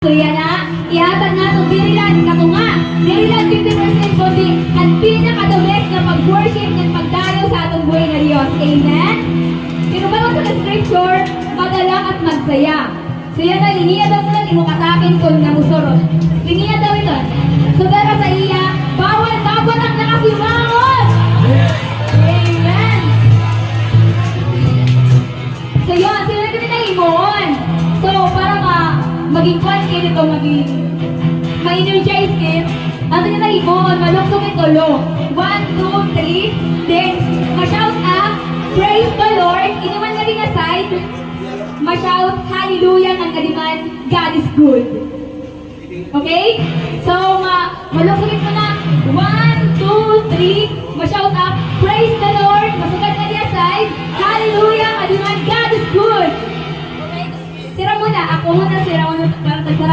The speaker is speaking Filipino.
So yan na, ihatag na itong dirilan, katunga. Dirilan 50% kundi at pinaka-the-best na pag-worship ng pagdayo sa atong buhay na Diyos. Amen? Pero bago sa scripture, madala at magsaya. So yan na, liniya daw muna, imukatakin kung namusorot. Liniya daw ito. So dara sa iya, bawal dapat ang nakasimangon! Amen! So yun, sila ko na imon. So para maging kwan kayo nito, ma-energize kayo, ano nyo na imon, maluktong ito, lo. 1, 2, 3, then, ma-shout up, praise the Lord, inuman na rin aside, ma-shout, hallelujah, ang kaliman, God is good. Okay? So, maluktong ito na, 1, 2, 3, ma-shout up, praise the Lord, masugat na rin aside, hallelujah, ang kaliman, God is good. Sira muna, ako muna sira muna para